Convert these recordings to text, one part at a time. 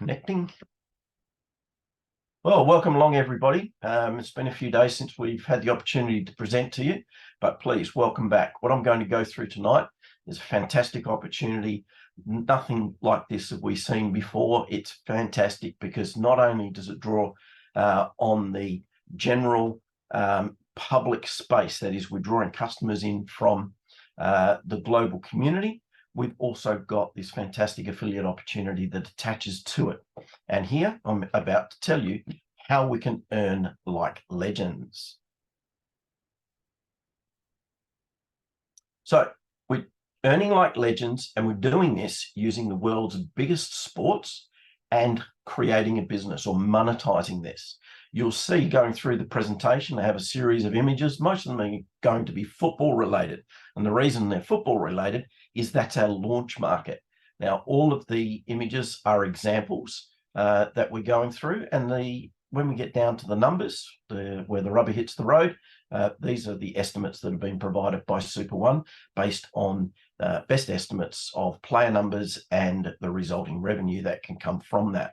Connecting. Well, welcome along, everybody. It's been a few days since we've had the opportunity to present to you, but please welcome back. What I'm going to go through tonight is a fantastic opportunity. Nothing like this have we seen before. It's fantastic because not only does it draw on the general public space, that is, we're drawing customers in from the global community. We've also got this fantastic affiliate opportunity that attaches to it. And here I'm about to tell you how we can earn like legends. So we're earning like legends, and we're doing this using the world's biggest sports and creating a business or monetizing this. You'll see going through the presentation, I have a series of images. Most of them are going to be football related. And the reason they're football related is that's our launch market. Now, all of the images are examples that we're going through. And when we get down to the numbers, where the rubber hits the road, these are the estimates that have been provided by SuperOne based on best estimates of player numbers and the resulting revenue that can come from that.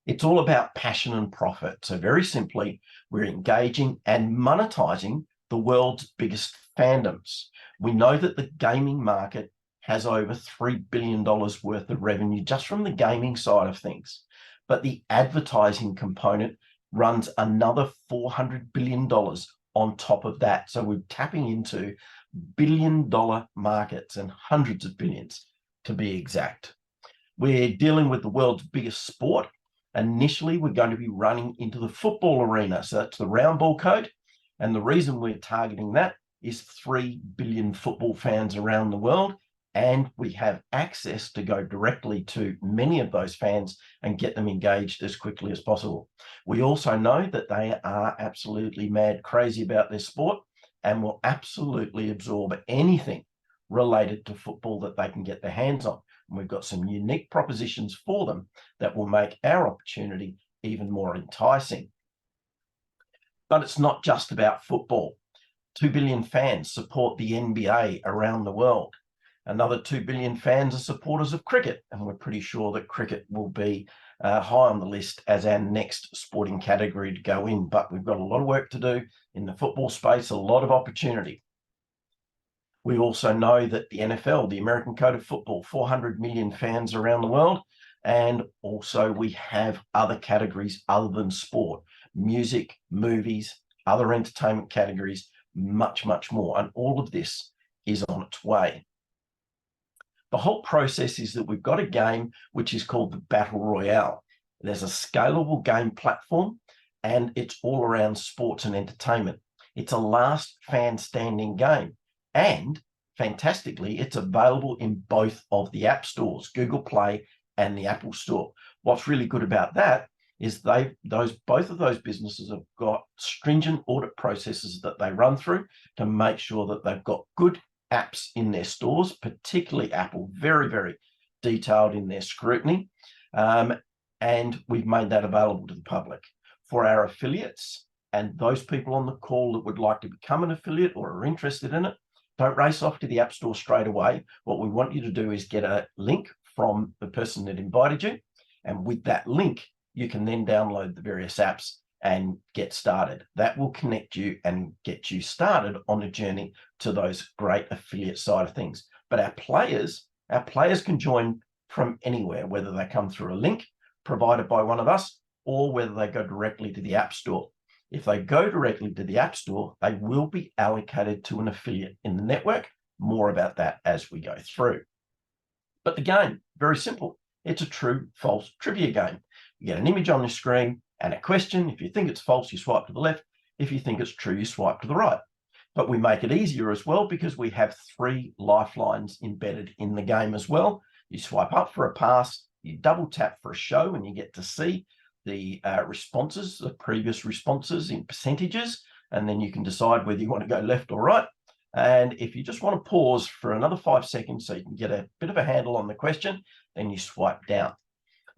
It's all about passion and profit. So very simply, we're engaging and monetizing the world's biggest fandoms. We know that the gaming market has over $3 billion worth of revenue just from the gaming side of things. But the advertising component runs another $400 billion on top of that. So we're tapping into billion-dollar markets and hundreds of billions to be exact. We're dealing with the world's biggest sport. Initially, we're going to be running into the football arena. So that's the round ball code. And the reason we're targeting that is 3 billion football fans around the world. And we have access to go directly to many of those fans and get them engaged as quickly as possible. We also know that they are absolutely mad crazy about their sport and will absolutely absorb anything related to football that they can get their hands on. And we've got some unique propositions for them that will make our opportunity even more enticing. But it's not just about football. 2 billion fans support the NBA around the world. Another 2 billion fans are supporters of cricket, and we're pretty sure that cricket will be high on the list as our next sporting category to go in. But we've got a lot of work to do in the football space, a lot of opportunity. We also know that the NFL, the American Code of Football, 400 million fans around the world. And also we have other categories other than sport, music, movies, other entertainment categories, much, much more. And all of this is on its way. The whole process is that we've got a game which is called the Battle Royale. There's a scalable game platform, and it's all around sports and entertainment. It's a last fan standing game. And fantastically, it's available in both of the app stores, Google Play and the Apple Store. What's really good about that is both of those businesses have got stringent audit processes that they run through to make sure that they've got good apps in their stores, particularly Apple, very, very detailed in their scrutiny. And we've made that available to the public. For our affiliates and those people on the call that would like to become an affiliate or are interested in it, don't race off to the App Store straight away. What we want you to do is get a link from the person that invited you. And with that link, you can then download the various apps and get started. That will connect you and get you started on a journey to those great affiliate side of things. But our players can join from anywhere, whether they come through a link provided by one of us or whether they go directly to the App Store. If they go directly to the App Store, they will be allocated to an affiliate in the network. More about that as we go through. But the game, very simple. It's a true, false trivia game. You get an image on the screen and a question. If you think it's false, you swipe to the left. If you think it's true, you swipe to the right. But we make it easier as well because we have 3 lifelines embedded in the game as well. You swipe up for a pass, you double tap for a show, and you get to see the responses, the previous responses in percentages, and then you can decide whether you want to go left or right. And if you just want to pause for another 5 seconds so you can get a bit of a handle on the question, then you swipe down.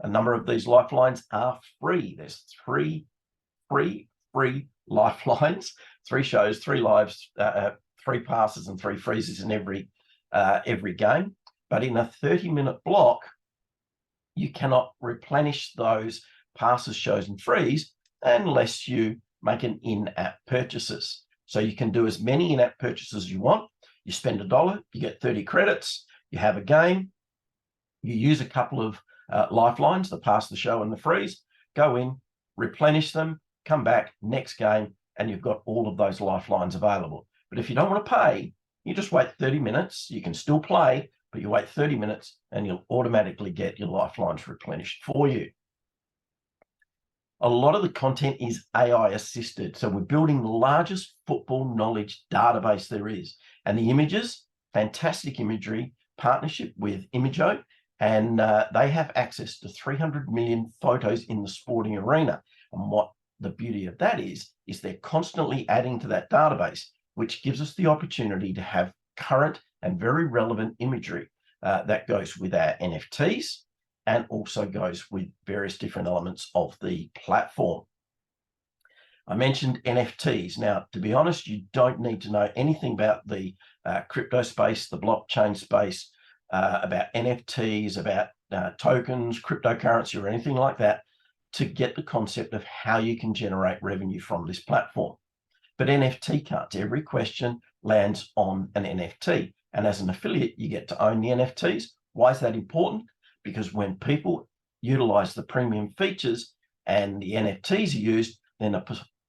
A number of these lifelines are free. There's 3 free lifelines, 3 shows, 3 lives, 3 passes and 3 freezes in every game. But in a 30-minute block, you cannot replenish those passes, shows, and frees unless you make an in-app purchases. So you can do as many in-app purchases as you want. You spend $1, you get 30 credits, you have a game, you use a couple of lifelines, the pass, the show, and the freeze, go in, replenish them, come back, next game, and you've got all of those lifelines available. But if you don't want to pay, you just wait 30 minutes. You can still play, but you wait 30 minutes and you'll automatically get your lifelines replenished for you. A lot of the content is AI assisted. So we're building the largest football knowledge database there is. And the images, fantastic imagery, partnership with Imago, and they have access to 300 million photos in the sporting arena. And what the beauty of that is they're constantly adding to that database, which gives us the opportunity to have current and very relevant imagery that goes with our NFTs and also goes with various different elements of the platform. I mentioned NFTs. Now, to be honest, you don't need to know anything about the crypto space, the blockchain space, about NFTs, about tokens, cryptocurrency, or anything like that to get the concept of how you can generate revenue from this platform. But NFT cards, every question lands on an NFT. And as an affiliate, you get to own the NFTs. Why is that important? Because when people utilize the premium features and the NFTs are used, then a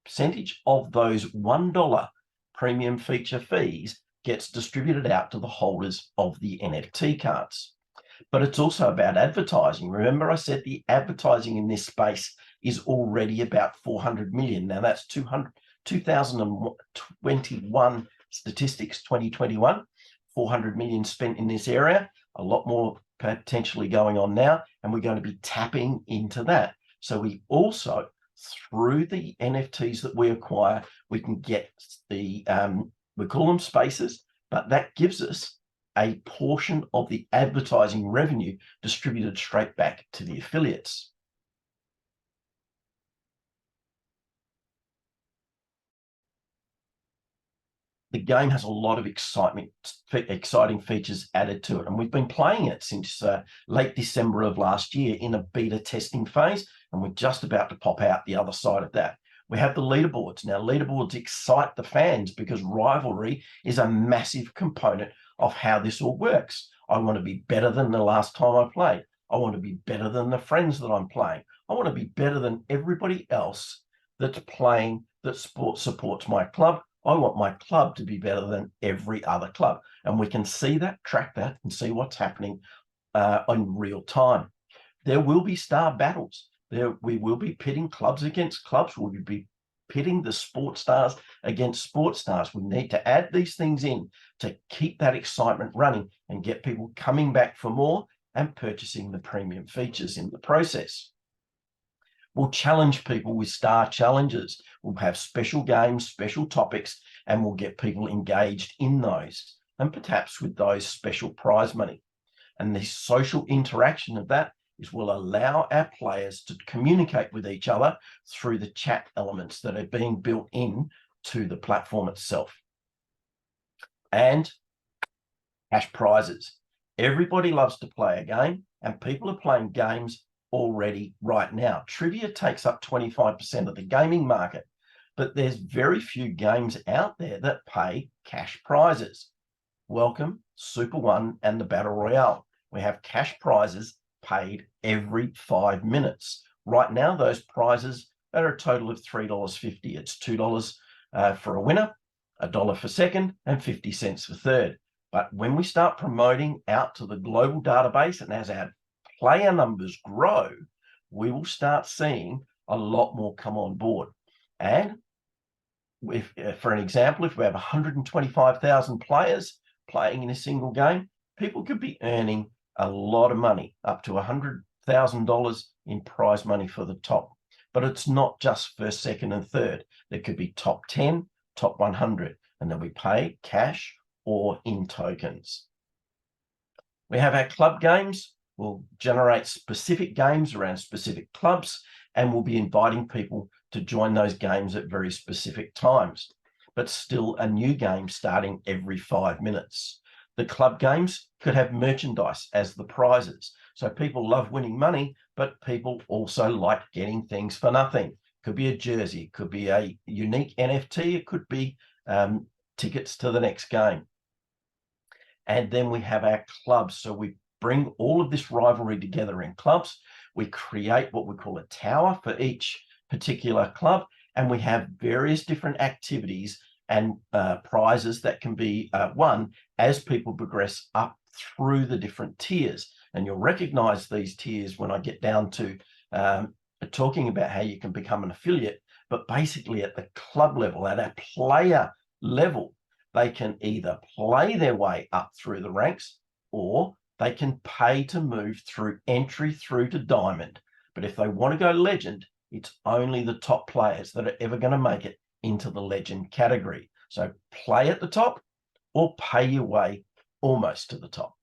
percentage of those $1 premium feature fees gets distributed out to the holders of the NFT cards. But it's also about advertising. Remember, I said the advertising in this space is already about 400 million. Now that's 2021 statistics, 2021, 400 million spent in this area, a lot more potentially going on now, and we're going to be tapping into that. So we also, through the NFTs that we acquire, we can get the, we call them spaces, but that gives us a portion of the advertising revenue distributed straight back to the affiliates. The game has a lot of exciting features added to it, and we've been playing it since late December of last year in a beta testing phase, and we're just about to pop out the other side of that. We have the leaderboards. Now, leaderboards excite the fans because rivalry is a massive component of how this all works. I want to be better than the last time I played. I want to be better than the friends that I'm playing. I want to be better than everybody else that's playing that supports my club. I want my club to be better than every other club. And we can see that, track that, and see what's happening in real time. There will be star battles. We will be pitting clubs against clubs. We'll be pitting the sports stars against sports stars. We need to add these things in to keep that excitement running and get people coming back for more and purchasing the premium features in the process. We'll challenge people with star challenges. We'll have special games, special topics, and we'll get people engaged in those, and perhaps with those special prize money. And the social interaction of that is will allow our players to communicate with each other through the chat elements that are being built in to the platform itself. And cash prizes. Everybody loves to play a game, and people are playing games already right now. Trivia takes up 25% of the gaming market, but there's very few games out there that pay cash prizes. Welcome, SuperOne and the Battle Royale. We have cash prizes paid every 5 minutes. Right now, those prizes are a total of $3.50. It's $2 for a winner, $1 for second, and 50 cents for third. But when we start promoting out to the global database, and as our player numbers grow, we will start seeing a lot more come on board. And if, for an example, if we have 125,000 players playing in a single game, people could be earning a lot of money, up to $100,000 in prize money for the top. But it's not just first, second, and third. There could be top 10, top 100, and then we pay cash or in tokens. We have our club games. We'll generate specific games around specific clubs, and we'll be inviting people to join those games at very specific times, but still a new game starting every 5 minutes. The club games could have merchandise as the prizes. So people love winning money, but people also like getting things for nothing. Could be a jersey, could be a unique NFT, it could be tickets to the next game. And then we have our clubs. So we bring all of this rivalry together in clubs. We create what we call a tower for each particular club, and we have various different activities and prizes that can be won as people progress up through the different tiers. And you'll recognize these tiers when I get down to talking about how you can become an affiliate. But basically at the club level, at a player level, they can either play their way up through the ranks, or they can pay to move through entry through to diamond. But if they want to go legend, it's only the top players that are ever going to make it into the legend category. So play at the top or pay your way almost to the top.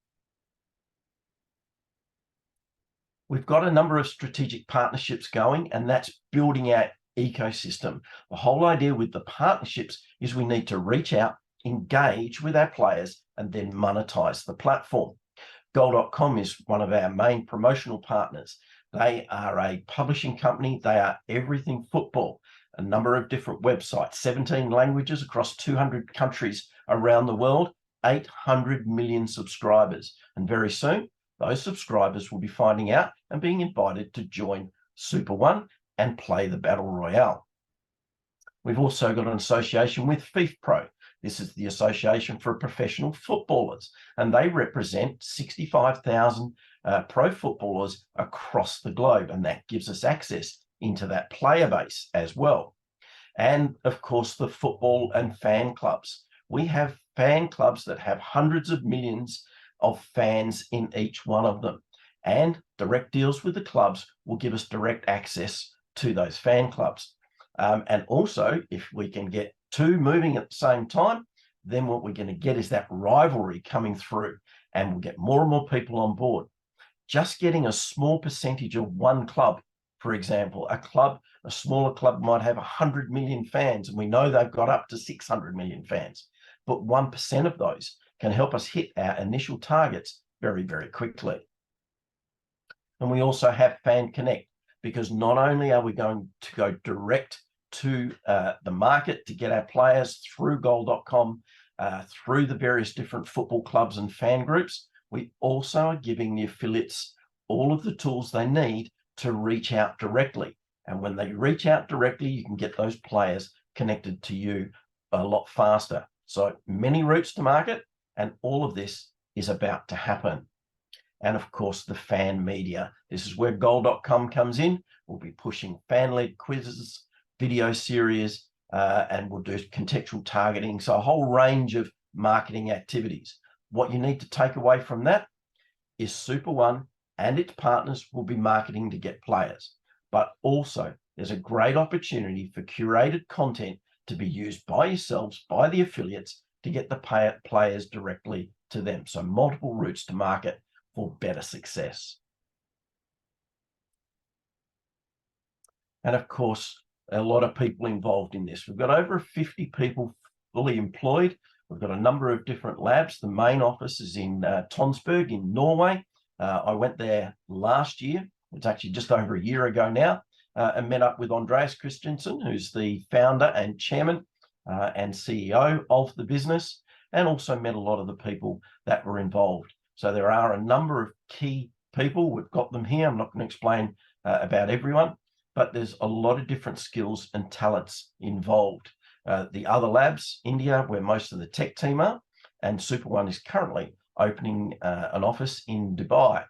We've got a number of strategic partnerships going, and that's building our ecosystem. The whole idea with the partnerships is we need to reach out, engage with our players, and then monetize the platform. Goal.com is one of our main promotional partners. They are a publishing company. They are everything football, a number of different websites, 17 languages across 200 countries around the world, 800 million subscribers. And very soon, those subscribers will be finding out and being invited to join SuperOne and play the Battle Royale. We've also got an association with FIFPro. This is the Association for Professional Footballers, and they represent 65,000 pro footballers across the globe, and that gives us access into that player base as well. And of course, the football and fan clubs. We have fan clubs that have hundreds of millions of fans in each one of them, and direct deals with the clubs will give us direct access to those fan clubs. And also, if we can get two moving at the same time, then what we're going to get is that rivalry coming through, and we'll get more and more people on board. Just getting a small percentage of one club, for example, a smaller club might have 100 million fans, and we know they've got up to 600 million fans, but 1% of those can help us hit our initial targets very, very quickly. And we also have Fan Connect, because not only are we going to go direct to the market to get our players through goal.com, through the various different football clubs and fan groups, we also are giving the affiliates all of the tools they need to reach out directly. And when they reach out directly, you can get those players connected to you a lot faster. So many routes to market, and all of this is about to happen. And of course, the fan media. This is where goal.com comes in. We'll be pushing fan-led quizzes, video series, and we'll do contextual targeting. So a whole range of marketing activities. What you need to take away from that is SuperOne and its partners will be marketing to get players. But also, there's a great opportunity for curated content to be used by yourselves, by the affiliates, to get the players directly to them. So multiple routes to market for better success. And of course, a lot of people involved in this. We've got over 50 people fully employed. We've got a number of different labs. The main office is in Tonsberg in Norway. I went there last year. It's actually just over a year ago now, and met up with Andreas Christensen, who's the founder and chairman and CEO of the business, and also met a lot of the people that were involved. So there are a number of key people. We've got them here. I'm not going to explain about everyone, but there's a lot of different skills and talents involved. The other labs, India, where most of the tech team are, and SuperOne is currently opening an office in Dubai.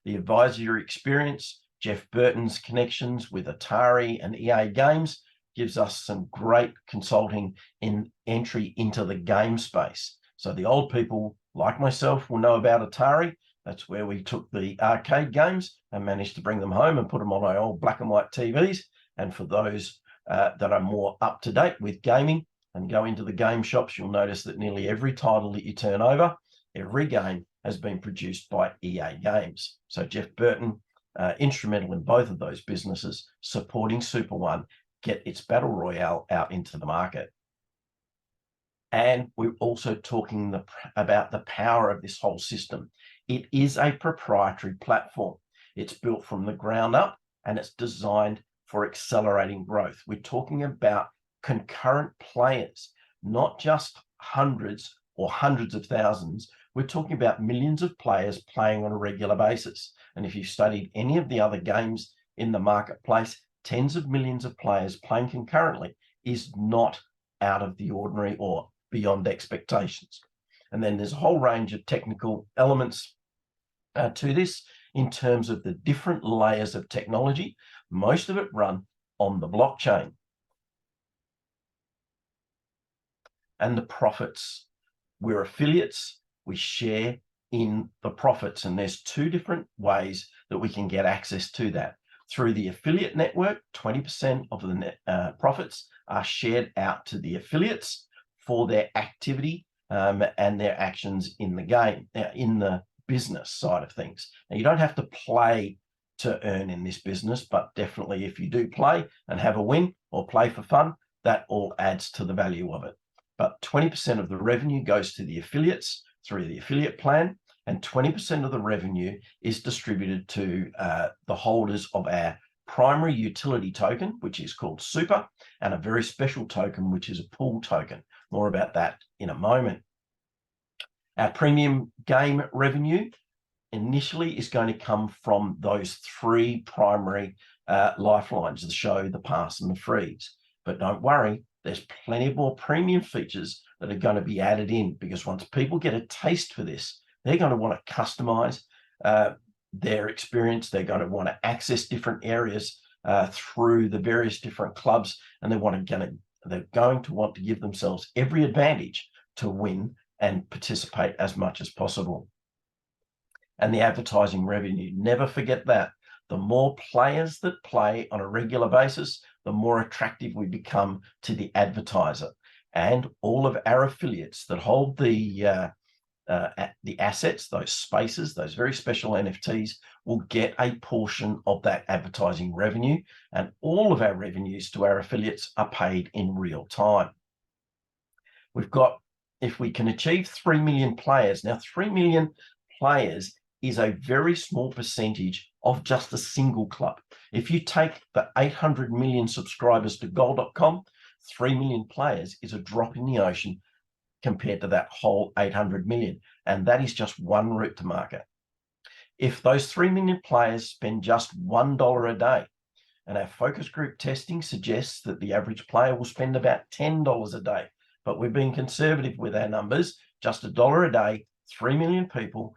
The advisory experience, Jeff Burton's connections with Atari and EA Games gives us some great consulting in entry into the game space. So the old people like myself will know about Atari. That's where we took the arcade games and managed to bring them home and put them on our old black and white TVs. And for those that are more up to date with gaming and go into the game shops, you'll notice that nearly every title that you turn over, every game has been produced by EA Games. So Jeff Burton, instrumental in both of those businesses, supporting SuperOne get its Battle Royale out into the market. And we're also talking about the power of this whole system. It is a proprietary platform. It's built from the ground up and it's designed for accelerating growth. We're talking about concurrent players, not just hundreds or hundreds of thousands. We're talking about millions of players playing on a regular basis. And if you've studied any of the other games in the marketplace, tens of millions of players playing concurrently is not out of the ordinary or beyond expectations. And then there's a whole range of technical elements to this in terms of the different layers of technology, most of it run on the blockchain. And the profits. We're affiliates, we share in the profits, and there's two different ways that we can get access to that. Through the affiliate network, 20% of the net profits are shared out to the affiliates for their activity and their actions in the game, in the business side of things. Now, you don't have to play to earn in this business, but definitely if you do play and have a win or play for fun, that all adds to the value of it. But 20% of the revenue goes to the affiliates through the affiliate plan, and 20% of the revenue is distributed to the holders of our primary utility token, which is called Super, and a very special token, which is a pool token. More about that in a moment. Our premium game revenue initially is going to come from those three primary lifelines: the show, the pass, and the freeze. But don't worry, there's plenty more premium features that are going to be added in, because once people get a taste for this, they're going to want to customize their experience. They're going to want to access different areas through the various different clubs, and they're going to want to give themselves every advantage to win and participate as much as possible. And the advertising revenue, never forget that. The more players that play on a regular basis, the more attractive we become to the advertiser. And all of our affiliates that hold the assets, those spaces, those very special NFTs, will get a portion of that advertising revenue. And all of our revenues to our affiliates are paid in real time. We've got, if we can achieve 3 million players, now 3 million players is a very small percentage of just a single club. If you take the 800 million subscribers to goal.com, 3 million players is a drop in the ocean compared to that whole 800 million. And that is just one route to market. If those 3 million players spend just $1 a day, and our focus group testing suggests that the average player will spend about $10 a day, but we're being conservative with our numbers, just $1 a day, 3 million people,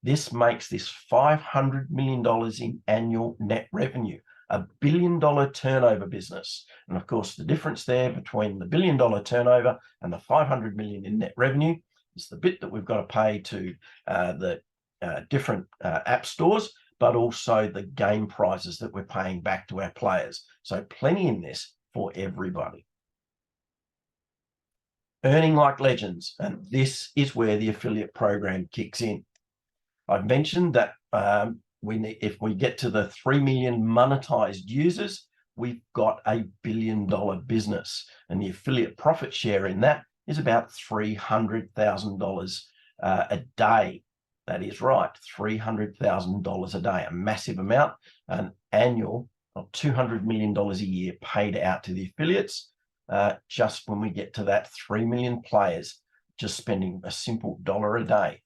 this makes this $500 million in annual net revenue, a $1 billion turnover business. And of course, the difference there between the $1 billion turnover and the 500 million in net revenue is the bit that we've got to pay to the different app stores, but also the game prizes that we're paying back to our players. So plenty in this for everybody. Earning like legends, and this is where the affiliate program kicks in. I've mentioned that if we get to the 3 million monetized users, we've got a $1 billion business, and the affiliate profit share in that is about $300,000 a day. That is right, $300,000 a day, a massive amount, an annual of $200 million a year paid out to the affiliates, just when we get to that 3 million players just spending a simple $1 a day.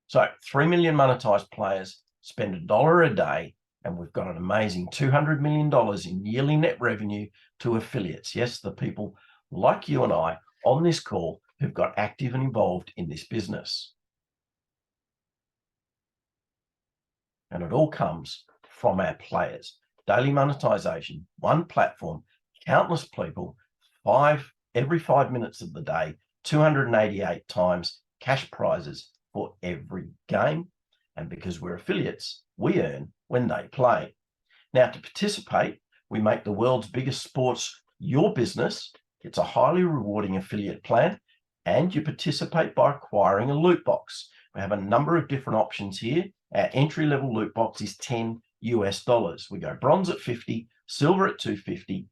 So 3 million monetized players spend $1 a day, and we've got an amazing $200 million in yearly net revenue to affiliates. Yes, the people like you and I on this call who've got active and involved in this business. And it all comes from our players. Daily monetization, one platform, countless people, every 5 minutes of the day, 288 times, cash prizes for every game. And because we're affiliates, we earn when they play. Now, to participate, we make the world's biggest sports your business. It's a highly rewarding affiliate plan, and you participate by acquiring a loot box. We have a number of different options here. Our entry-level loot box is $10 US. We go bronze at 50, silver at 250,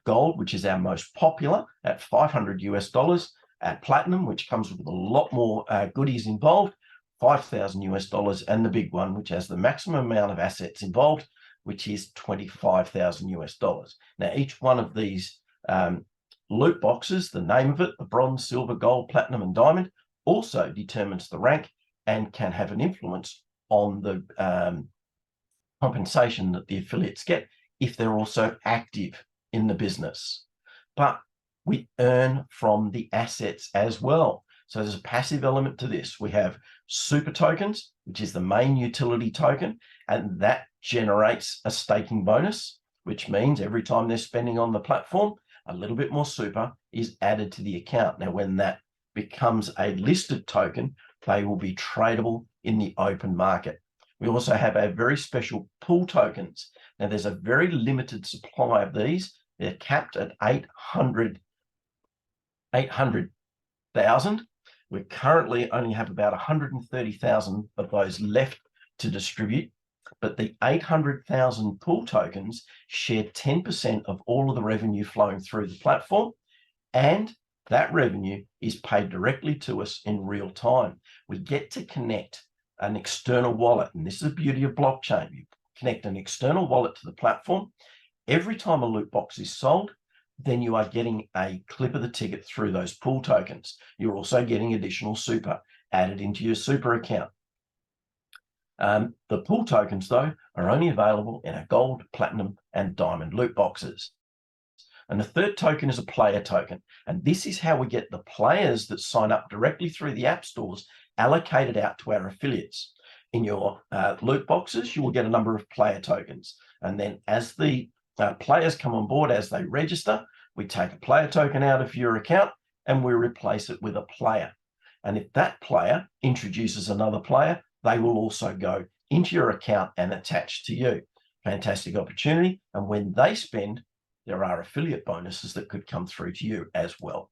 Gold, which is our most popular at $500, at Platinum, which comes with a lot more goodies involved, $5,000, and the big one, which has the maximum amount of assets involved, which is $25,000. Now, each one of these loot boxes, the name of it, the bronze, silver, gold, platinum, and diamond, also determines the rank and can have an influence on the compensation that the affiliates get if they're also active in the business. But we earn from the assets as well. So there's a passive element to this. We have super tokens, which is the main utility token, and that generates a staking bonus, which means every time they're spending on the platform, a little bit more super is added to the account. Now, when that becomes a listed token, they will be tradable in the open market. We also have a very special pool tokens. Now, there's a very limited supply of these. They're capped at 800,000. We currently only have about 130,000 of those left to distribute, but the 800,000 pool tokens share 10% of all of the revenue flowing through the platform, and that revenue is paid directly to us in real time. We get to connect an external wallet, and this is the beauty of blockchain. You connect an external wallet to the platform. Every time a loot box is sold, then you are getting a clip of the ticket through those pool tokens. You're also getting additional super added into your super account. The pool tokens, though, are only available in our gold, platinum, and diamond loot boxes. And the third token is a player token. And this is how we get the players that sign up directly through the app stores allocated out to our affiliates. In your loot boxes, you will get a number of player tokens. And then as the players come on board, as they register, we take a player token out of your account and we replace it with a player. And if that player introduces another player, they will also go into your account and attach to you. Fantastic opportunity. And when they spend, there are affiliate bonuses that could come through to you as well.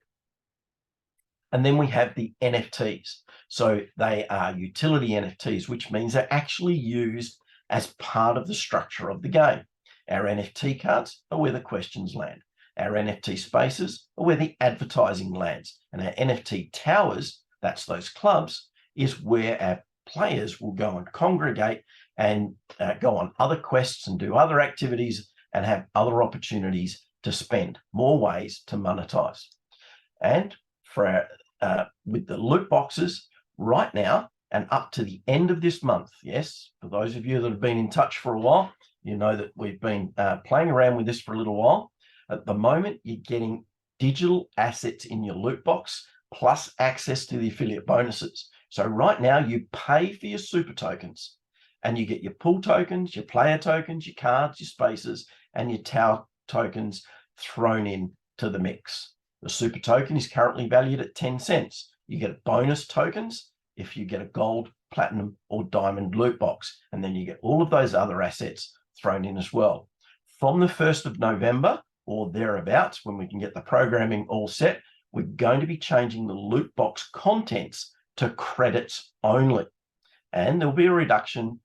And then we have the NFTs. So they are utility NFTs, which means they're actually used as part of the structure of the game. Our NFT cards are where the questions land. Our NFT spaces are where the advertising lands. And our NFT towers, that's those clubs, is where our players will go and congregate and go on other quests and do other activities and have other opportunities to spend, more ways to monetize. And for with the loot boxes right now and up to the end of this month, yes, for those of you that have been in touch for a while, you know that we've been playing around with this for a little while. At the moment, you're getting digital assets in your loot box plus access to the affiliate bonuses. So right now you pay for your super tokens and you get your pool tokens, your player tokens, your cards, your spaces, and your tower tokens thrown in to the mix. The super token is currently valued at 10 cents. You get bonus tokens if you get a gold, platinum, or diamond loot box. And then you get all of those other assets thrown in as well. From the 1st of November or thereabouts, when we can get the programming all set, we're going to be changing the loot box contents to credits only. And there'll be a reduction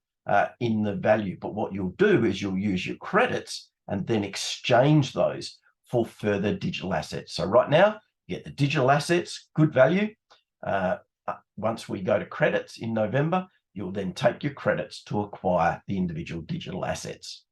in the value. But what you'll do is you'll use your credits and then exchange those for further digital assets. So right now, you get the digital assets, good value. Once we go to credits in November, you'll then take your credits to acquire the individual digital assets.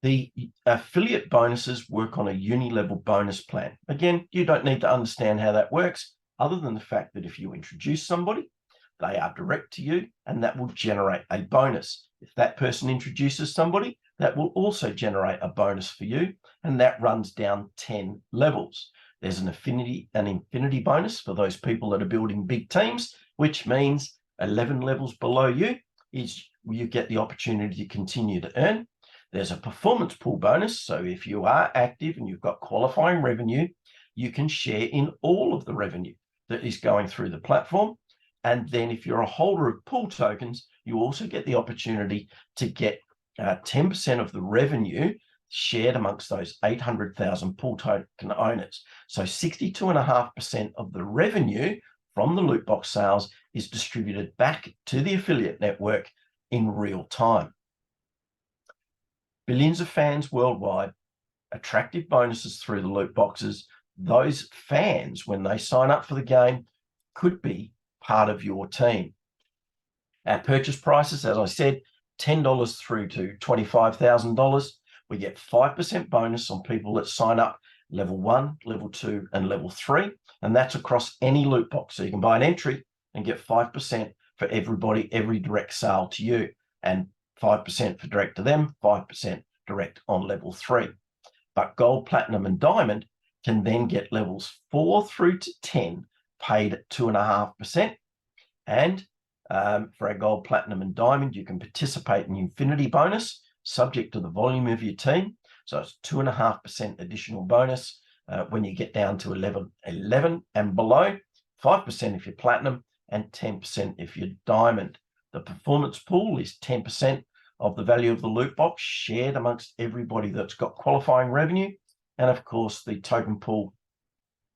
The affiliate bonuses work on a uni-level bonus plan. Again, you don't need to understand how that works, other than the fact that if you introduce somebody, they are direct to you, and that will generate a bonus. If that person introduces somebody, that will also generate a bonus for you, and that runs down 10 levels. There's an infinity bonus for those people that are building big teams, which means 11 levels below you is you get the opportunity to continue to earn. There's a performance pool bonus. So if you are active and you've got qualifying revenue, you can share in all of the revenue that is going through the platform. And then if you're a holder of pool tokens, you also get the opportunity to get 10% of the revenue shared amongst those 800,000 pool token owners. So 62.5% of the revenue from the loot box sales is distributed back to the affiliate network in real time. billions of fans worldwide, attractive bonuses through the loot boxes. Those fans, when they sign up for the game, could be part of your team. Our purchase prices, as I said, $10 through to $25,000. We get 5% bonus on people that sign up level 1, level 2, and level 3. And that's across any loot box. So you can buy an entry and get 5% for everybody, every direct sale to you, and 5% for direct to them, 5% direct on level 3. But gold, platinum, and diamond can then get levels 4 through to 10 paid at 2.5%. And for our gold, platinum, and diamond, you can participate in the infinity bonus subject to the volume of your team. So it's 2.5% additional bonus when you get down to level 11 and below, 5% if you're platinum, and 10% if you're diamond. The performance pool is 10% of the value of the loot box shared amongst everybody that's got qualifying revenue. And of course, the token pool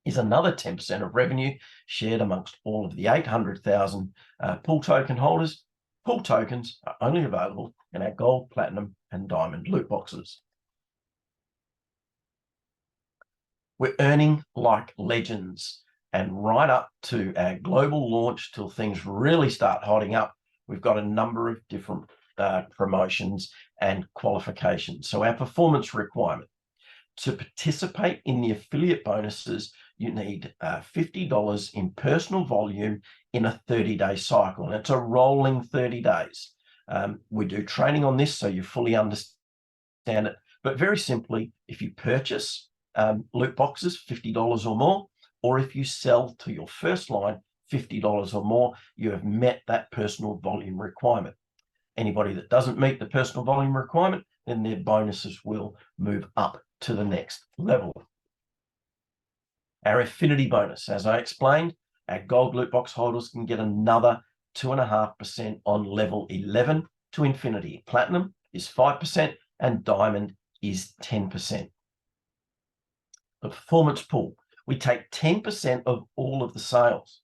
is another 10% of revenue shared amongst all of the 800,000 pool token holders. Pool tokens are only available in our gold, platinum, and diamond loot boxes. We're earning like legends, and right up to our global launch till things really start hotting up, we've got a number of different promotions and qualifications. So our performance requirement: to participate in the affiliate bonuses, you need $50 in personal volume in a 30-day cycle. And it's a rolling 30 days. We do training on this so you fully understand it. But very simply, if you purchase loot boxes, $50 or more, or if you sell to your first line, $50 or more, you have met that personal volume requirement. Anybody that doesn't meet the personal volume requirement, then their bonuses will move up to the next level. Our affinity bonus, as I explained, our gold loot box holders can get another 2.5% on level 11 to infinity. Platinum is 5% and diamond is 10%. The performance pool, we take 10% of all of the sales.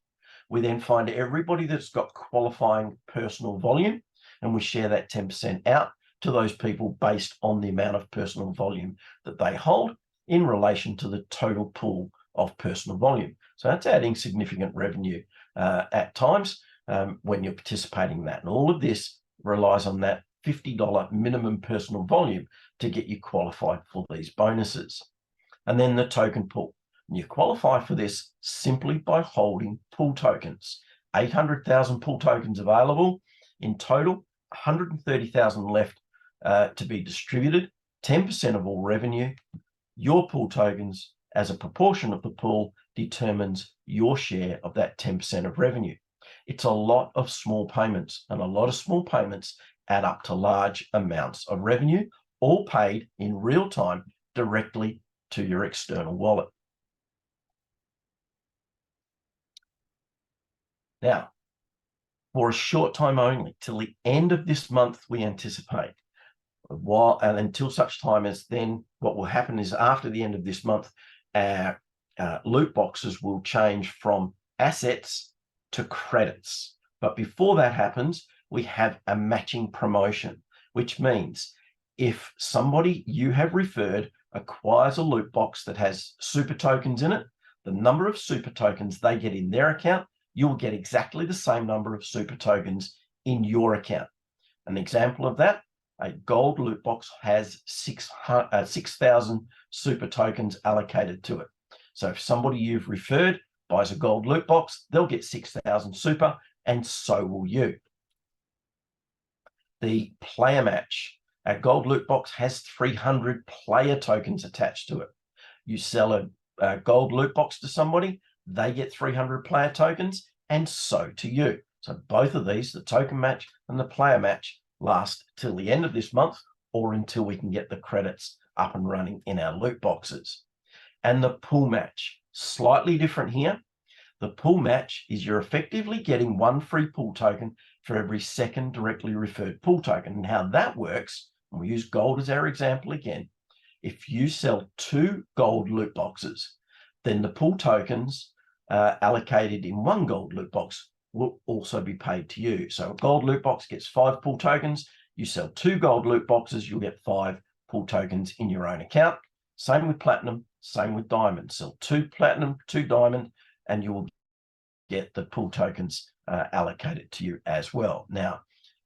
We then find everybody that's got qualifying personal volume, and we share that 10% out to those people based on the amount of personal volume that they hold in relation to the total pool of personal volume. So that's adding significant revenue at times when you're participating in that. And all of this relies on that $50 minimum personal volume to get you qualified for these bonuses. And then the token pool. And you qualify for this simply by holding pool tokens. 800,000 pool tokens available in total, 130,000 left to be distributed, 10% of all revenue. Your pool tokens as a proportion of the pool determines your share of that 10% of revenue. It's a lot of small payments, and a lot of small payments add up to large amounts of revenue, all paid in real time directly to your external wallet. Now, for a short time only, till the end of this month, we anticipate, and until such time as then, what will happen is after the end of this month, our loot boxes will change from assets to credits. But before that happens, we have a matching promotion, which means if somebody you have referred acquires a loot box that has super tokens in it, the number of super tokens they get in their account, you'll get exactly the same number of super tokens in your account. An example of that, a gold loot box has 6,000 super tokens allocated to it. So if somebody you've referred buys a gold loot box, they'll get 6,000 super, and so will you. The player match. Our gold loot box has 300 player tokens attached to it. You sell a gold loot box to somebody, they get 300 player tokens, and so to you. So both of these, the token match and the player match, last till the end of this month or until we can get the credits up and running in our loot boxes. And the pool match, slightly different here. The pool match is you're effectively getting one free pool token for every second directly referred pool token. And how that works, and we use gold as our example again, if you sell 2 gold loot boxes, then the pool tokens allocated in one gold loot box will also be paid to you. So a gold loot box gets 5 pool tokens. You sell 2 gold loot boxes, you'll get 5 pool tokens in your own account. Same with platinum, same with diamond. Sell 2 platinum, 2 diamond, and you will get the pool tokens allocated to you as well. Now,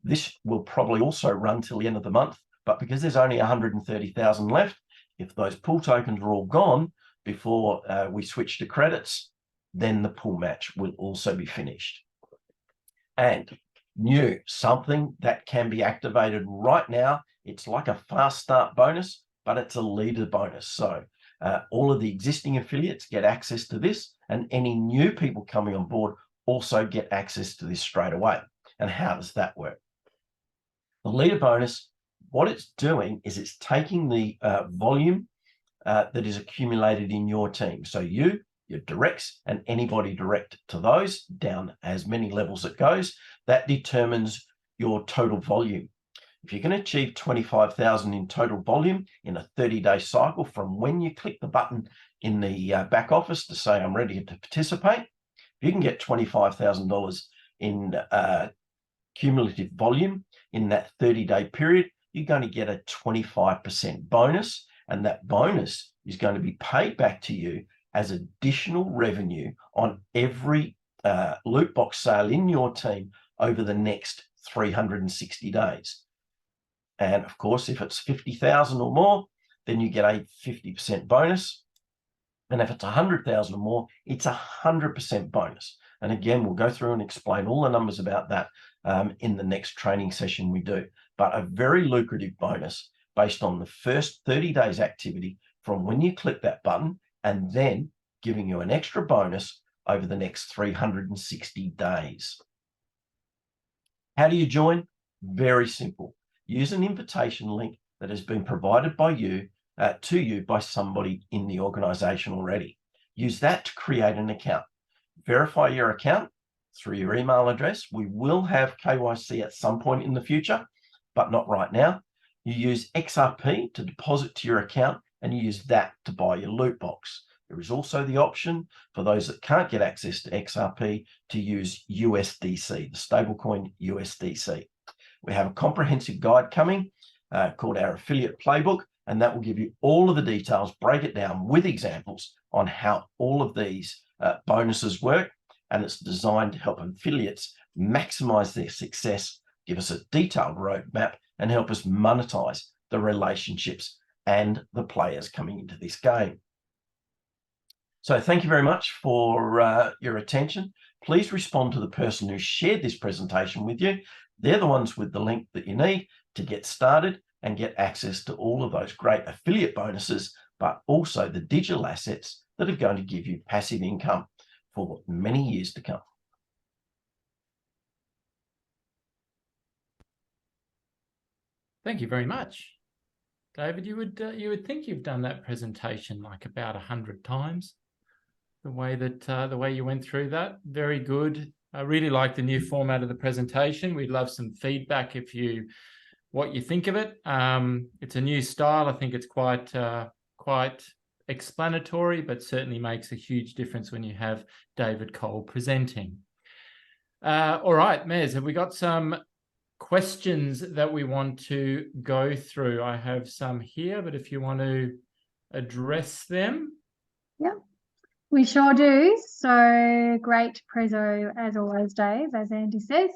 this will probably also run till the end of the month, but because there's only 130,000 left, if those pool tokens are all gone before we switch to credits, then the pool match will also be finished. And new, something that can be activated right now. It's like a fast start bonus, but it's a leader bonus. So all of the existing affiliates get access to this, and any new people coming on board also get access to this straight away. And how does that work? The leader bonus, what it's doing is it's taking the volume that is accumulated in your team. So your directs, and anybody direct to those, down as many levels it goes, that determines your total volume. If you can achieve 25,000 in total volume in a 30-day cycle from when you click the button in the back office to say, I'm ready to participate, if you can get $25,000 in cumulative volume in that 30-day period, you're going to get a 25% bonus, and that bonus is going to be paid back to you as additional revenue on every loot box sale in your team over the next 360 days. And of course, if it's 50,000 or more, then you get a 50% bonus. And if it's 100,000 or more, it's 100% bonus. And again, we'll go through and explain all the numbers about that in the next training session we do. But a very lucrative bonus based on the first 30 days activity from when you click that button, and then giving you an extra bonus over the next 360 days. How do you join? Very simple. Use an invitation link that has been provided by you to you by somebody in the organization already. Use that to create an account. Verify your account through your email address. We will have KYC at some point in the future, but not right now. You use XRP to deposit to your account, and you use that to buy your loot box. There is also the option for those that can't get access to XRP to use USDC, the stablecoin USDC. We have a comprehensive guide coming called our Affiliate Playbook, and that will give you all of the details, break it down with examples on how all of these bonuses work, and it's designed to help affiliates maximize their success, give us a detailed roadmap, and help us monetize the relationships and the players coming into this game. So thank you very much for your attention. Please respond to the person who shared this presentation with you. They're the ones with the link that you need to get started and get access to all of those great affiliate bonuses, but also the digital assets that are going to give you passive income for many years to come. Thank you very much, David. You would think you've done that presentation like about 100 times. The way you went through that, very good. I really like the new format of the presentation. We'd love some feedback what you think of it. It's a new style. I think it's quite explanatory, but certainly makes a huge difference when you have David Cole presenting. All right, Mez, have we got some questions that we want to go through? I have some here, but if you want to address them. Yeah, we sure do. So great prezzo as always, Dave, as Andy says.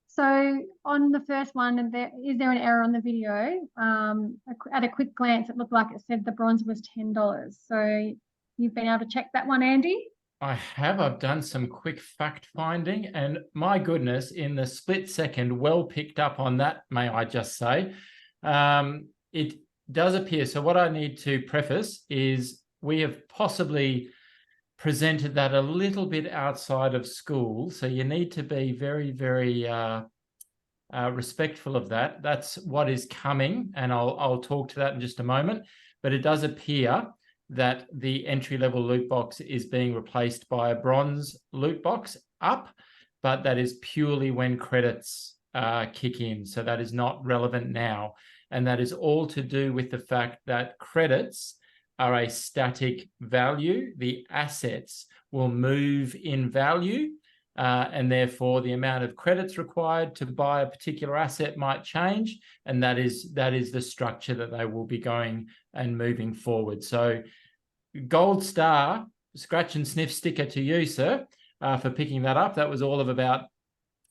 So on the first one, is there an error on the video? At a quick glance, it looked like it said the bronze was $10. So you've been able to check that one, Andy? I have. I've done some quick fact finding, and my goodness, in the split second, well picked up on that, may I just say. It does appear. So what I need to preface is we have possibly presented that a little bit outside of school. So you need to be very, very respectful of that. That's what is coming, and I'll talk to that in just a moment. But it does appear that the entry-level loot box is being replaced by a bronze loot box up, but that is purely when credits kick in. So that is not relevant now. And that is all to do with the fact that credits are a static value. The assets will move in value and therefore the amount of credits required to buy a particular asset might change, and that is the structure that they will be going and moving forward. So gold star, scratch and sniff sticker to you, sir, for picking that up. That was all of about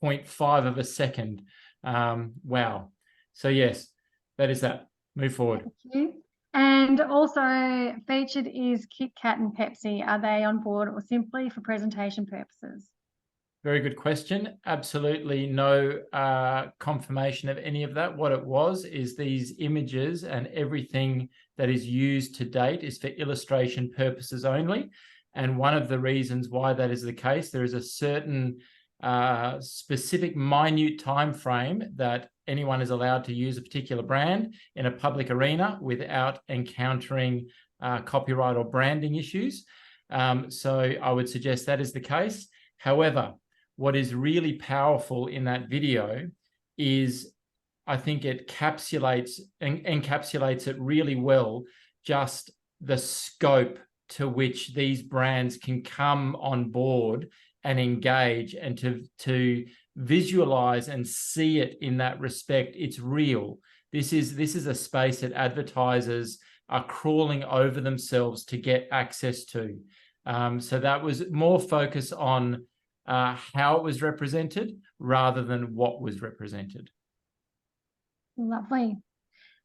0.5 of a second. Wow. So yes, that is that. Move forward. Thank you. And also featured is Kit Kat and Pepsi. Are they on board or simply for presentation purposes? Very good question. Absolutely no confirmation of any of that. What it was is these images and everything that is used to date is for illustration purposes only. And one of the reasons why that is the case, there is a certain specific minute time frame that anyone is allowed to use a particular brand in a public arena without encountering copyright or branding issues. So I would suggest that is the case. However, what is really powerful in that video is, I think it encapsulates it really well, just the scope to which these brands can come on board and engage, and to visualize and see it in that respect. It's real. This is a space that advertisers are crawling over themselves to get access to. So that was more focus on how it was represented rather than what was represented. Lovely.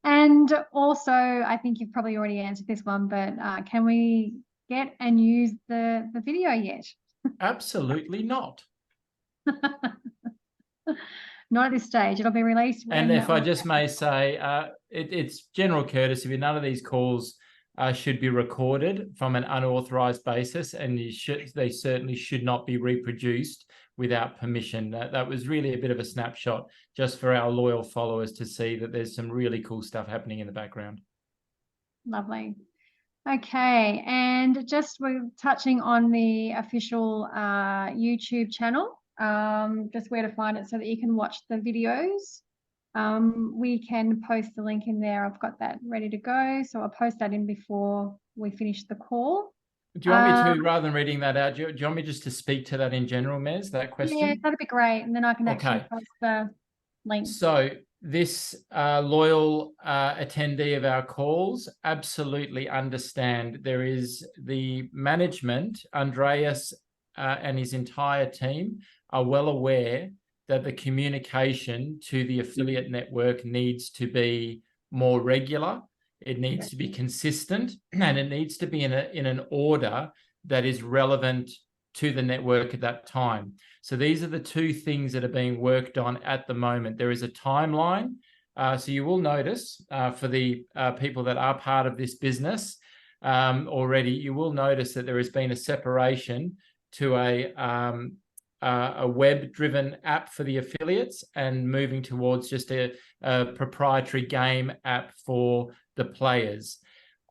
And also, I think you've probably already answered this one, but can we get and use the video yet? Absolutely not. Not at this stage. It'll be released. And if I just may say, it's general courtesy, but none of these calls should be recorded from an unauthorized basis, and they certainly should not be reproduced without permission. That was really a bit of a snapshot just for our loyal followers to see that there's some really cool stuff happening in the background. Lovely. Okay, and just we're touching on the official YouTube channel, just where to find it so that you can watch the videos. We can post the link in there. I've got that ready to go, so I'll post that in before we finish the call. Do you want me to, rather than reading that out, do you want me just to speak to that in general, Mez, that question? Yeah, that'd be great, and then I can actually post the link. So this loyal attendee of our calls absolutely understand there is the management, Andreas and his entire team are well aware that the communication to the affiliate network needs to be more regular. It needs to be consistent, and it needs to be in an order that is relevant to the network at that time. So these are the two things that are being worked on at the moment. There is a timeline. So you will notice for the people that are part of this business already, you will notice that there has been a separation to a web-driven app for the affiliates and moving towards just a proprietary game app for the players.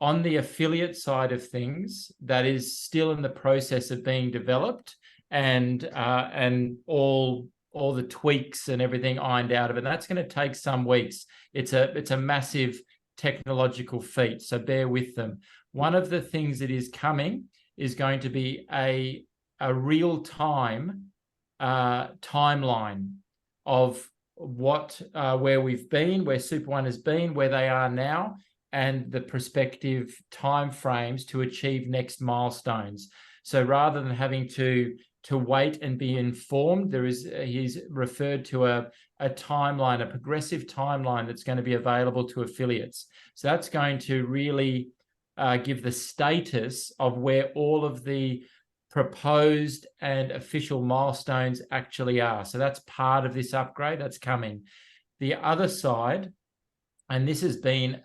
On the affiliate side of things, that is still in the process of being developed, and all the tweaks and everything ironed out of it. That's going to take some weeks. It's a massive technological feat, so bear with them. One of the things that is coming is going to be a real-time timeline of where we've been, where SuperOne has been, where they are now, and the prospective timeframes to achieve next milestones. So rather than having to wait and be informed, he's referred to a timeline, a progressive timeline that's going to be available to affiliates. So that's going to really give the status of where all of the proposed and official milestones actually are. So that's part of this upgrade that's coming. The other side, and this has been,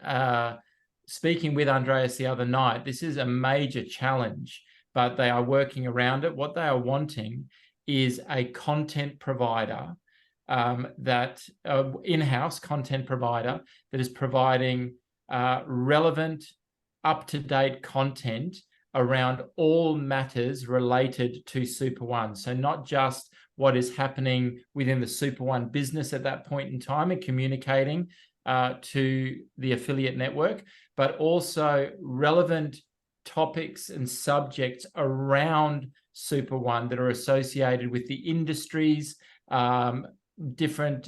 speaking with Andreas the other night, this is a major challenge, but they are working around it. What they are wanting is a content provider, in-house content provider that is providing relevant, up-to-date content around all matters related to SuperOne. So not just what is happening within the SuperOne business at that point in time and communicating to the affiliate network, but also relevant topics and subjects around SuperOne that are associated with the industries, different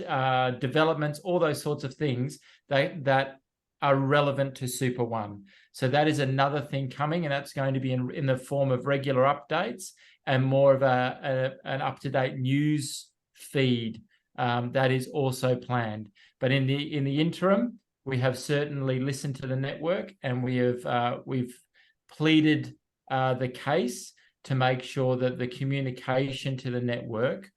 developments, all those sorts of things that are relevant to SuperOne. So that is another thing coming, and that's going to be in the form of regular updates and more of an up-to-date news feed that is also planned. But in the interim, we have certainly listened to the network, and we've pleaded the case to make sure that the communication to the network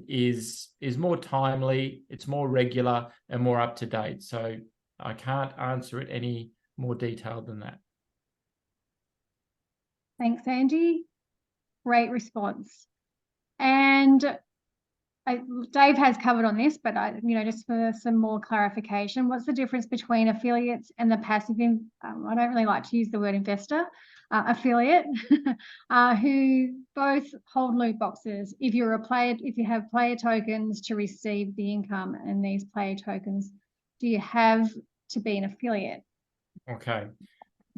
is more timely, it's more regular, and more up to date. So I can't answer it any more detailed than that. Thanks, Andy. Great response. And Dave has covered on this, but just for some more clarification, what's the difference between affiliates and the passive? I don't really like to use the word investor. Affiliate, who both hold loot boxes. If you're a player, if you have player tokens to receive the income and these player tokens, do you have to be an affiliate? Okay,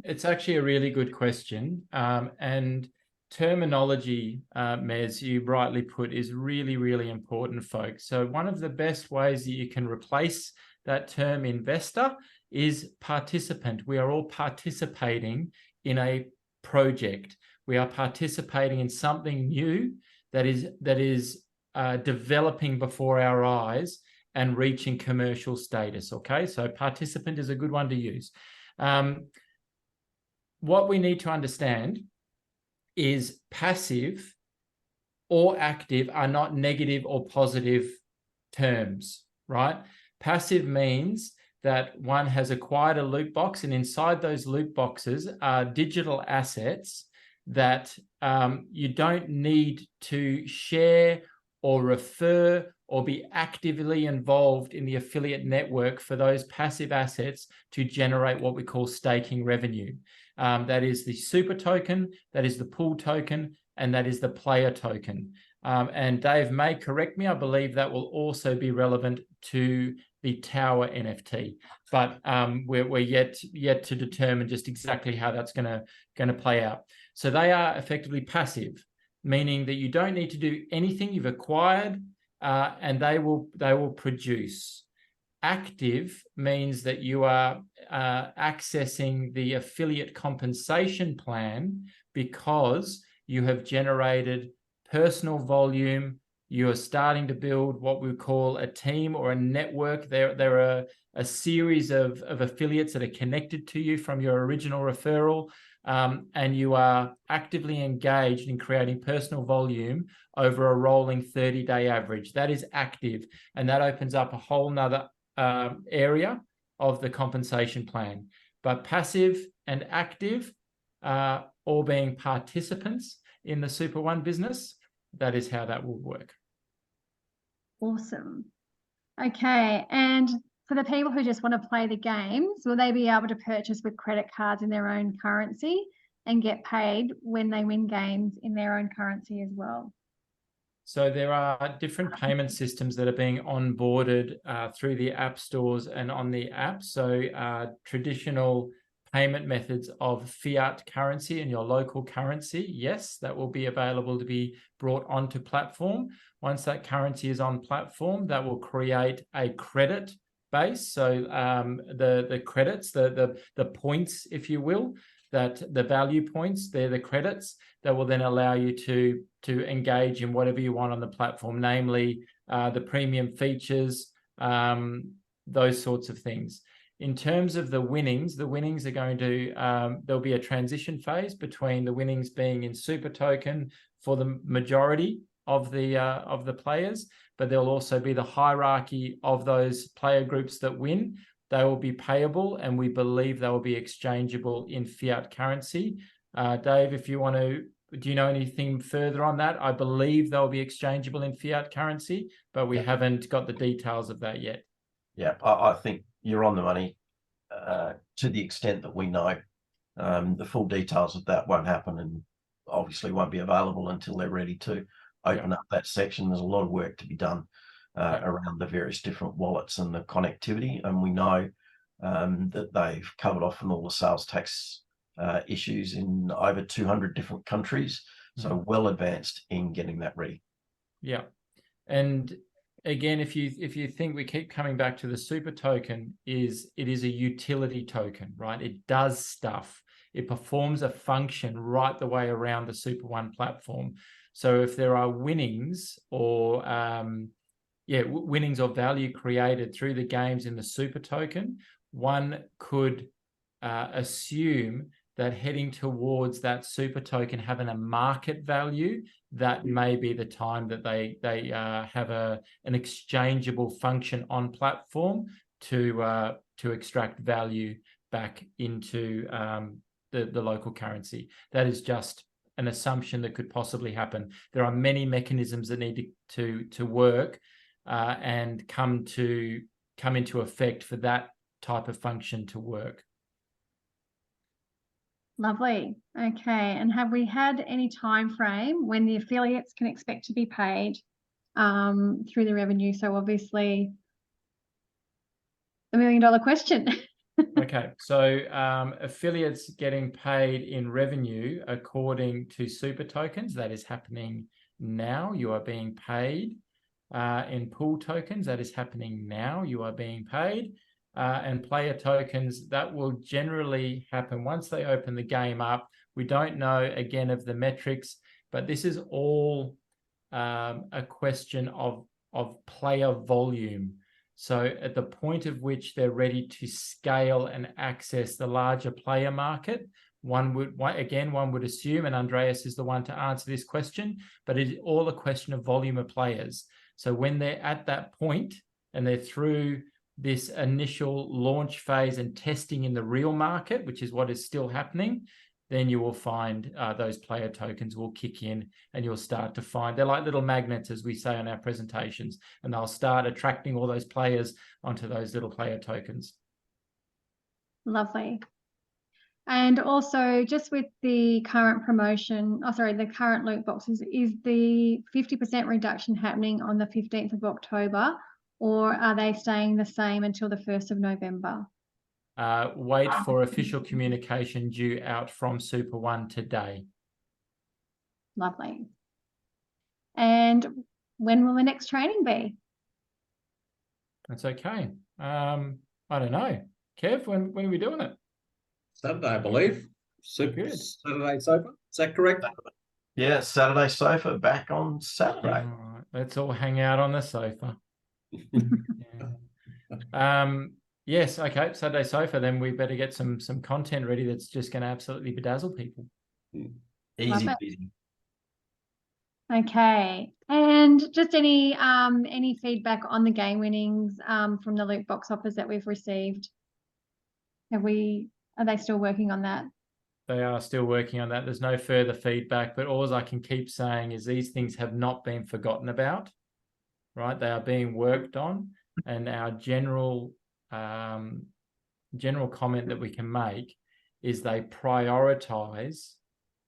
it's actually a really good question, and terminology, Mez, you rightly put, is really, really important, folks. So one of the best ways that you can replace that term investor is participant. We are all participating in a project. We are participating in something new that is developing before our eyes and reaching commercial status. Okay, so participant is a good one to use. What we need to understand is passive or active are not negative or positive terms, right? Passive means that one has acquired a loot box, and inside those loot boxes are digital assets that you don't need to share or refer or be actively involved in the affiliate network for those passive assets to generate what we call staking revenue. That is the super token, that is the pool token, and that is the player token. And Dave may correct me, I believe that will also be relevant to the Tower NFT, but we're yet to determine just exactly how that's going to play out. So they are effectively passive, meaning that you don't need to do anything. You've acquired, and they will produce. Active means that you are accessing the affiliate compensation plan because you have generated personal volume. You are starting to build what we call a team or a network. There are a series of affiliates that are connected to you from your original referral, and you are actively engaged in creating personal volume over a rolling 30-day average. That is active, and that opens up a whole nother area of the compensation plan. But passive and active, all being participants in the SuperOne business, that is how that will work. Awesome. Okay, and for the people who just want to play the games, will they be able to purchase with credit cards in their own currency and get paid when they win games in their own currency as well? So there are different payment systems that are being onboarded through the app stores and on the app. So traditional payment methods of fiat currency in your local currency, yes, that will be available to be brought onto platform. Once that currency is on platform, that will create a credit base. So the credits, the points, if you will, that the value points, they're the credits that will then allow you to engage in whatever you want on the platform, namely the premium features, those sorts of things. In terms of the winnings are going to, there'll be a transition phase between the winnings being in super token for the majority of the players, but there'll also be the hierarchy of those player groups that win. They will be payable, and we believe they will be exchangeable in fiat currency. Dave, if you want to, do you know anything further on that? I believe they'll be exchangeable in fiat currency, but we haven't got the details of that yet. Yeah, I think you're on the money to the extent that we know. The full details of that won't happen and obviously won't be available until they're ready to open up that section. There's a lot of work to be done around the various different wallets and the connectivity, and we know that they've covered off on all the sales tax issues in over 200 different countries. So well advanced in getting that ready. Yeah. And again, if you think, we keep coming back to the super token, it is a utility token, right? It does stuff. It performs a function right the way around the SuperOne platform. So if there are winnings or winnings or value created through the games in the super token, one could assume that heading towards that super token having a market value, that may be the time that they have an exchangeable function on platform to extract value back into the local currency. That is just an assumption that could possibly happen. There are many mechanisms that need to work and come into effect for that type of function to work. Lovely. Okay. And have we had any time frame when the affiliates can expect to be paid through the revenue? So obviously, the $1 million question. Okay, so affiliates getting paid in revenue according to super tokens, that is happening now. You are being paid in pool tokens, that is happening now. You are being paid. And player tokens, that will generally happen once they open the game up. We don't know, again, of the metrics, but this is all a question of player volume. So at the point of which they're ready to scale and access the larger player market, one would assume, and Andreas is the one to answer this question, but it is all a question of volume of players. So when they're at that point and they're through this initial launch phase and testing in the real market, which is what is still happening, then you will find those player tokens will kick in, and you'll start to find, they're like little magnets, as we say on our presentations, and they'll start attracting all those players onto those little player tokens. Lovely. And also, just with the current promotion, the current loot boxes, is the 50% reduction happening on the 15th of October, or are they staying the same until the 1st of November? Wait for official communication due out from SuperOne today. Lovely. And when will the next training be? That's okay. I don't know. Kev, when are we doing it? Saturday, I believe. Good. Saturday Sofa. Is that correct? Yeah, Saturday Sofa back on Saturday. All right, let's all hang out on the sofa. Yes, okay, Saturday Sofa, then we better get some content ready that's just going to absolutely bedazzle people. Easy peasy. Okay. And just any feedback on the game winnings from the loot box offers that we've received? Are they still working on that? They are still working on that. There's no further feedback, but all I can keep saying is these things have not been forgotten about, right? They are being worked on, and our general comment that we can make is they prioritize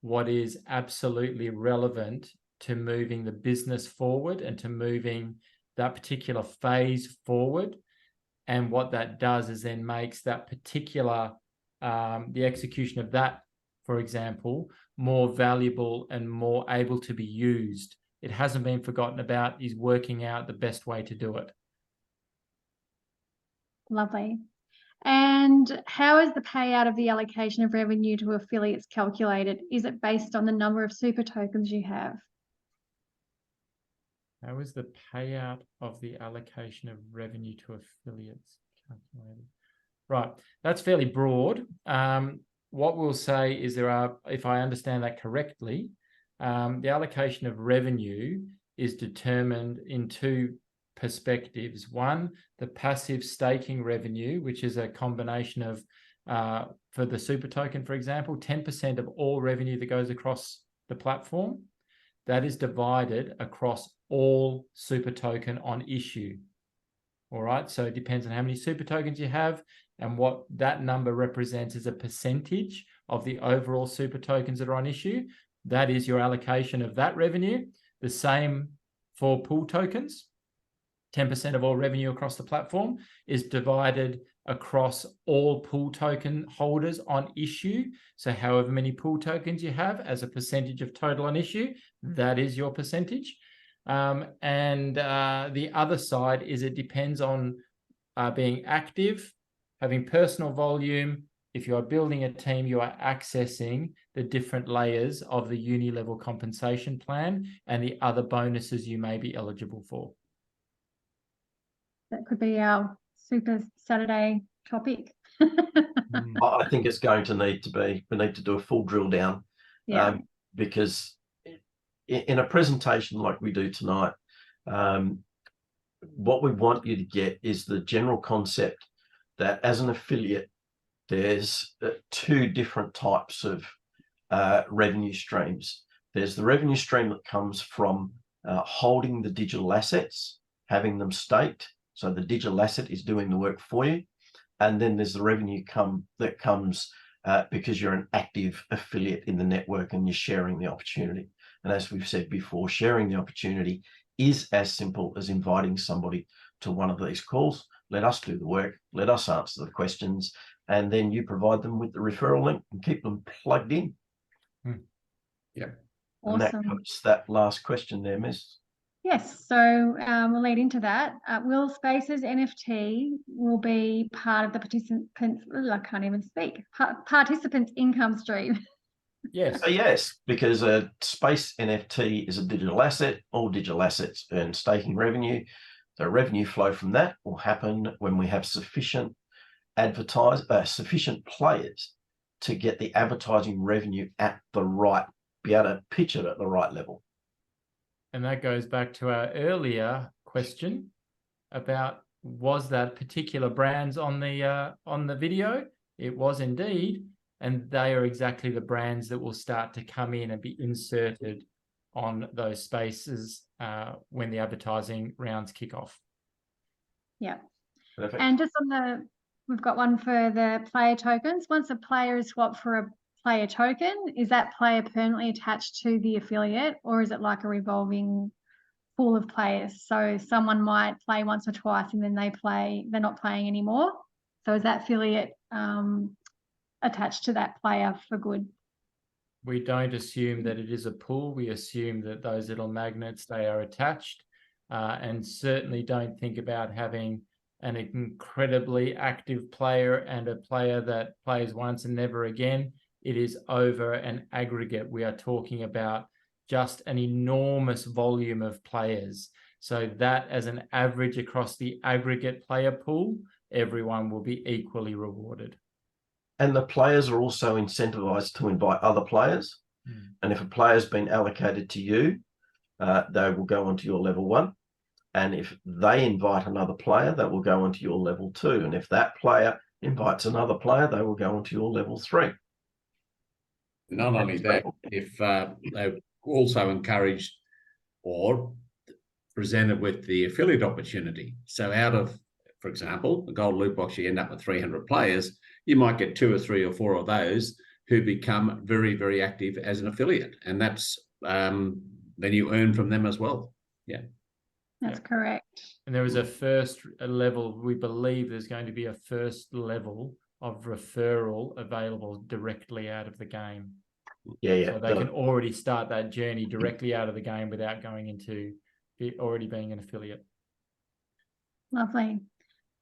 what is absolutely relevant to moving the business forward and to moving that particular phase forward. And what that does is then makes that particular, the execution of that, for example, more valuable and more able to be used. It hasn't been forgotten about. He's working out the best way to do it. Lovely. And how is the payout of the allocation of revenue to affiliates calculated? Is it based on the number of super tokens you have? How is the payout of the allocation of revenue to affiliates calculated? Right, that's fairly broad. What we'll say is there are, if I understand that correctly, the allocation of revenue is determined in two perspectives. One, the passive staking revenue, which is a combination of, for the super token, for example, 10% of all revenue that goes across the platform, that is divided across all super token on issue. All right, so it depends on how many super tokens you have, and what that number represents is a percentage of the overall super tokens that are on issue. That is your allocation of that revenue. The same for pool tokens. 10% of all revenue across the platform is divided across all pool token holders on issue. So however many pool tokens you have as a percentage of total on issue, that is your percentage. And the other side is it depends on being active, having personal volume. If you are building a team, you are accessing the different layers of the uni-level compensation plan and the other bonuses you may be eligible for. That could be our Super Saturday topic. I think it's going to need to be, we need to do a full drill down. Yeah. Because in a presentation like we do tonight, what we want you to get is the general concept that as an affiliate, there's two different types of revenue streams. There's the revenue stream that comes from holding the digital assets, having them staked. So the digital asset is doing the work for you. And then there's the revenue that comes because you're an active affiliate in the network and you're sharing the opportunity. And as we've said before, sharing the opportunity is as simple as inviting somebody to one of these calls. Let us do the work, let us answer the questions, and then you provide them with the referral link and keep them plugged in. Yeah. And that Awesome. covers that last question there, Miss. Yes, so we'll lead into that. Will Spaces NFT will be part of the participants, I can't even speak, participants' income stream? Yes. Yes, because a space NFT is a digital asset. All digital assets earn staking revenue. The revenue flow from that will happen when we have sufficient sufficient players to get the advertising revenue at the right, be able to pitch it at the right level. And that goes back to our earlier question about, was that particular brands on the video? It was indeed. And they are exactly the brands that will start to come in and be inserted on those spaces when the advertising rounds kick off. Yeah. Perfect. And just on we've got one for the player tokens. Once a player is swapped for a player token, is that player permanently attached to the affiliate, or is it like a revolving pool of players? So someone might play once or twice and then they're not playing anymore. So is that affiliate attached to that player for good? We don't assume that it is a pool. We assume that those little magnets, they are attached, and certainly don't think about having an incredibly active player and a player that plays once and never again. It is over an aggregate. We are talking about just an enormous volume of players. So that as an average across the aggregate player pool, everyone will be equally rewarded. And the players are also incentivized to invite other players. And if a player's been allocated to you, they will go onto your level 1. And if they invite another player, that will go onto your level 2. And if that player invites another player, they will go onto your level 3. Not only that, if they're also encouraged or presented with the affiliate opportunity. So out of, for example, the gold loot box, you end up with 300 players, you might get 2 or 3 or 4 of those who become very, very active as an affiliate. And that's, then you earn from them as well. Yeah. That's correct. And there is a first level, we believe there's going to be a first level of referral available directly out of the game. Yeah. So they can already start that journey directly out of the game without going into already being an affiliate. Lovely.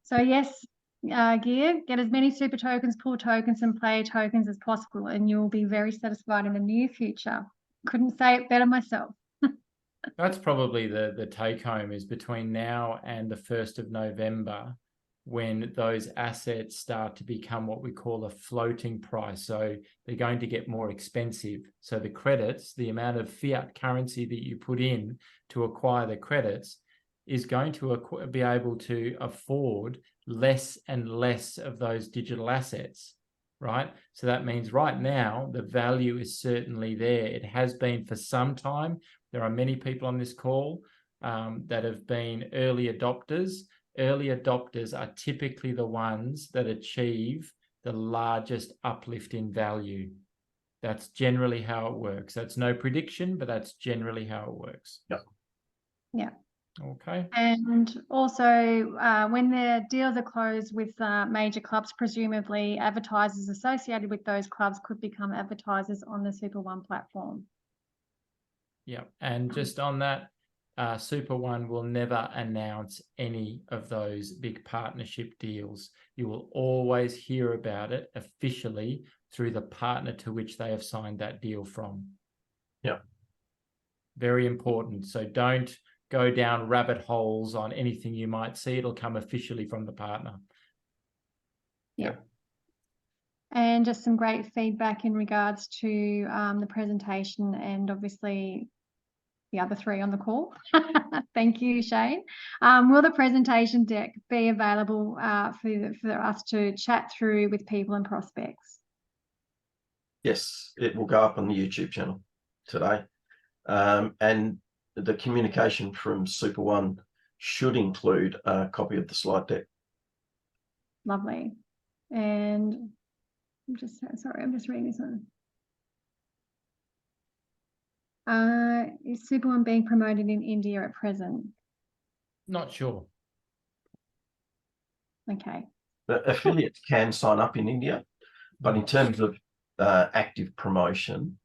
So yes, Gear, get as many super tokens, pool tokens and player tokens as possible, and you'll be very satisfied in the near future. Couldn't say it better myself. That's probably the take home, is between now and the 1st of November, when those assets start to become what we call a floating price. So they're going to get more expensive. So the credits, the amount of fiat currency that you put in to acquire the credits, is going to be able to afford less and less of those digital assets, right? So that means right now, the value is certainly there. It has been for some time. There are many people on this call that have been early adopters. Early adopters are typically the ones that achieve the largest uplift in value. That's generally how it works. That's no prediction, but that's generally how it works. Yep. Yeah. Okay. And also, when the deals are closed with major clubs, presumably advertisers associated with those clubs could become advertisers on the SuperOne platform. Yeah. And just on that, SuperOne will never announce any of those big partnership deals. You will always hear about it officially through the partner to which they have signed that deal from. Yeah. Very important. So don't go down rabbit holes on anything you might see. It'll come officially from the partner. Yeah. And just some great feedback in regards to the presentation and obviously the other three on the call. Thank you, Shane. Will the presentation deck be available for us to chat through with people and prospects? Yes, it will go up on the YouTube channel today. And the communication from SuperOne should include a copy of the slide deck. Lovely. And I'm just reading this one. Is SuperOne being promoted in India at present? Not sure. Okay. The affiliates can sign up in India, but in terms of active promotion,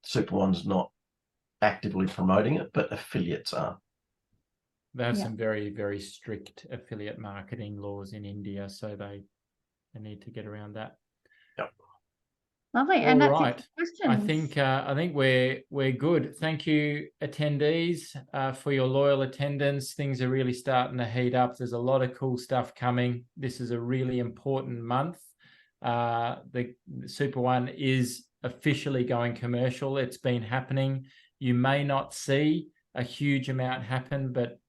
SuperOne's not actively promoting it, but affiliates are. They have some very, very strict affiliate marketing laws in India, so they need to get around that. Yep. Lovely. And All that's right. it for questions. I think we're good. Thank you, attendees, for your loyal attendance. Things are really starting to heat up. There's a lot of cool stuff coming. This is a really important month. The SuperOne is officially going commercial. It's been happening. You may not see a huge amount happen, but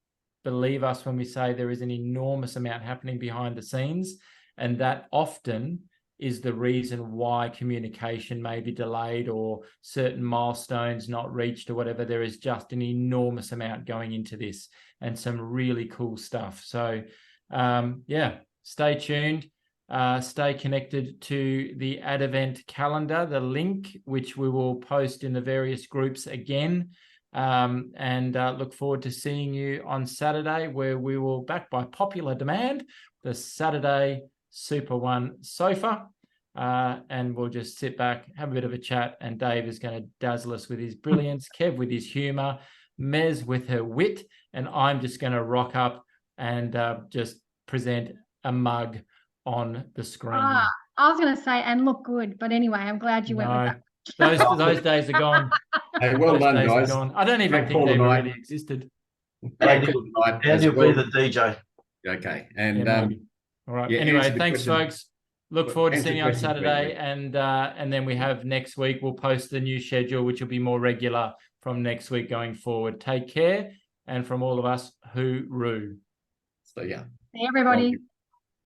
believe us when we say there is an enormous amount happening behind the scenes, and that often is the reason why communication may be delayed or certain milestones not reached or whatever. There is just an enormous amount going into this and some really cool stuff. So yeah, stay tuned. Stay connected to the ad event calendar, the link, which we will post in the various groups again. And look forward to seeing you on Saturday, where we will, back by popular demand, the Saturday SuperOne sofa. And we'll just sit back, have a bit of a chat, and Dave is going to dazzle us with his brilliance, Kev with his humour, Mez with her wit, and I'm just going to rock up and just present a mug on the screen. I was going to say, and look good, but anyway, I'm glad you went with that. Those days are gone. Hey, well Those done, days guys. are gone. I don't even Great think call they ever tonight. really existed. Great call tonight as Andy will well. be the DJ. Okay, and Yeah, maybe. All right. yeah, Anyway, answer the thanks, question. folks. Look forward to Answer seeing the you on question Saturday, correctly. and then we have next week. We'll post the new schedule, which will be more regular from next week going forward. Take care, and from all of us, hooroo. So yeah. Hey, everybody. Well,